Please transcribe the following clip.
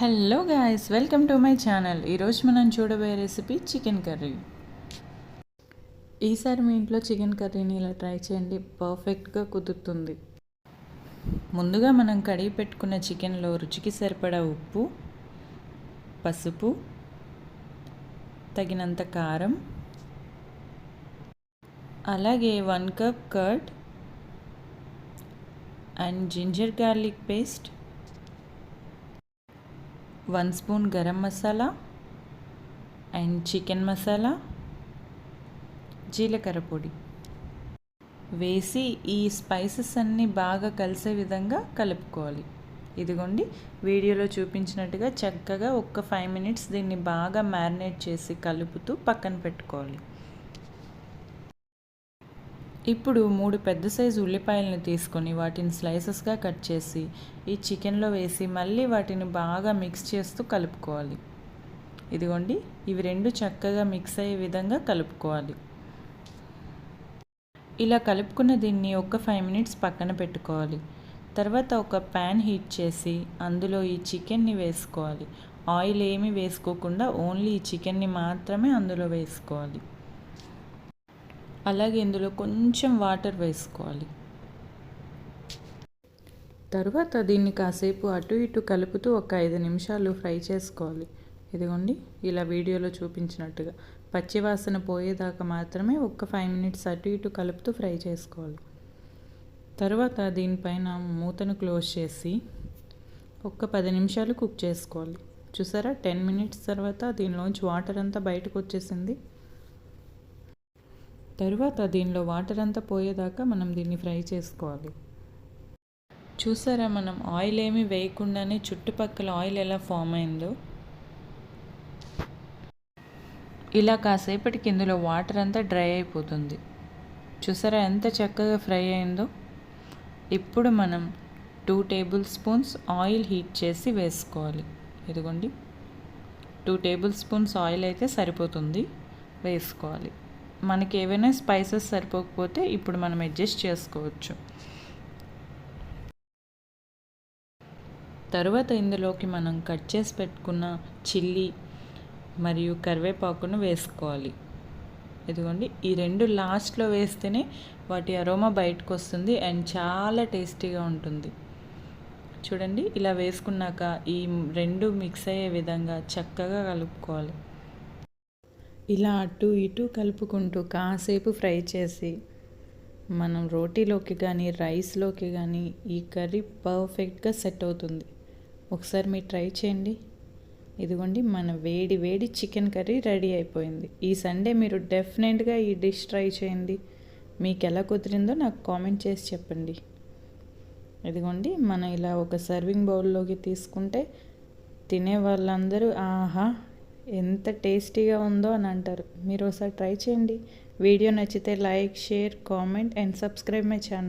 Hello guys, welcome to my channel. ఈరోజు మనం చూడబోయే రెసిపీ చికెన్ కర్రీ. ఈసారి మీ ఇంట్లో చికెన్ కర్రీని ఇలా ట్రై చేయండి, పర్ఫెక్ట్గా కుదురుతుంది. ముందుగా మనం కడిగి పెట్టుకున్న చికెన్లో రుచికి సరిపడా ఉప్పు, పసుపు, తగినంత కారం, అలాగే 1 cup curd and ginger garlic paste, 1 spoon garam masala and chicken masala, జీలకర్ర పొడి వేసి ఈ స్పైసెస్ అన్నీ బాగా కలిసే విధంగా కలుపుకోవాలి. ఇదిగోండి, వీడియోలో చూపించినట్టుగా చక్కగా 5 మినిట్స్ దీన్ని బాగా మ్యారినేట్ చేసి కలుపుతూ పక్కన పెట్టుకోవాలి. ఇప్పుడు 3 పెద్ద సైజు ఉల్లిపాయలను తీసుకొని వాటిని స్లైసెస్గా కట్ చేసి ఈ చికెన్లో వేసి మళ్ళీ వాటిని బాగా మిక్స్ చేస్తూ కలుపుకోవాలి. ఇదిగోండి, ఇవి రెండు చక్కగా మిక్స్ అయ్యే విధంగా కలుపుకోవాలి. ఇలా కలుపుకున్న దీన్ని 5 మినిట్స్ పక్కన పెట్టుకోవాలి. తర్వాత ఒక ప్యాన్ హీట్ చేసి అందులో ఈ చికెన్ని వేసుకోవాలి. ఆయిల్ ఏమీ వేసుకోకుండా ఓన్లీ ఈ చికెన్ని మాత్రమే అందులో వేసుకోవాలి. అలాగే ఇందులో కొంచెం వాటర్ వేసుకోవాలి. తర్వాత దీన్ని కాసేపు అటు ఇటు కలుపుతూ 5 నిమిషాలు ఫ్రై చేసుకోవాలి. ఇదిగోండి, ఇలా వీడియోలో చూపించినట్టుగా పచ్చివాసన పోయేదాకా మాత్రమే 5 మినిట్స్ అటు ఇటు కలుపుతూ ఫ్రై చేసుకోవాలి. తర్వాత దీనిపైన మూతను క్లోజ్ చేసి 10 నిమిషాలు కుక్ చేసుకోవాలి. చూసారా, 10 మినిట్స్ తర్వాత దీనిలోంచి వాటర్ అంతా బయటకు వచ్చేసింది. తరువాత దీనిలో వాటర్ అంతా పోయేదాకా మనం దీన్ని ఫ్రై చేసుకోవాలి. చూసారా, మనం ఆయిల్ ఏమీ వేయకుండానే చుట్టుపక్కల ఆయిల్ ఎలా ఫామ్ అయిందో. ఇలా కాసేపటికి ఇందులో వాటర్ అంతా డ్రై అయిపోతుంది. చూసారా ఎంత చక్కగా ఫ్రై అయిందో. ఇప్పుడు మనం 2 టేబుల్ స్పూన్స్ ఆయిల్ హీట్ చేసి వేసుకోవాలి. ఇదిగోండి, 2 టేబుల్ స్పూన్స్ ఆయిల్ అయితే సరిపోతుంది, వేసుకోవాలి. మనకి ఏవైనా స్పైసెస్ సరిపోకపోతే ఇప్పుడు మనం అడ్జస్ట్ చేసుకోవచ్చు. తర్వాత ఇందులోకి మనం కట్ చేసి పెట్టుకున్న చిల్లీ మరియు కరివేపాకును వేసుకోవాలి. ఇదిగోండి, ఈ 2 లాస్ట్లో వేస్తేనే వాటి అరోమా బయటకు వస్తుంది అండ్ చాలా టేస్టీగా ఉంటుంది. చూడండి, ఇలా వేసుకున్నాక ఈ 2 మిక్స్ అయ్యే విధంగా చక్కగా కలుపుకోవాలి. ఇలా అటు ఇటు కలుపుకుంటూ కాసేపు ఫ్రై చేసి మనం రోటీలోకి కానీ రైస్లోకి కానీ ఈ కర్రీ పర్ఫెక్ట్గా సెట్ అవుతుంది. ఒకసారి మీరు ట్రై చేయండి. ఇదిగోండి, మన వేడి వేడి చికెన్ కర్రీ రెడీ అయిపోయింది. ఈ సండే మీరు డెఫినెట్గా ఈ డిష్ ట్రై చేయండి. మీకు ఎలా కుదిరిందో నాకు కామెంట్ చేసి చెప్పండి. ఇదిగోండి, మనం ఇలా ఒక సర్వింగ్ బౌల్లోకి తీసుకుంటే తినే వాళ్ళందరూ ఆహా ఎంత టేస్టీగా ఉందో అని అంటారు. మీరు ఒకసారి ట్రై చేయండి. వీడియో నచ్చితే like, share, comment and subscribe my channel.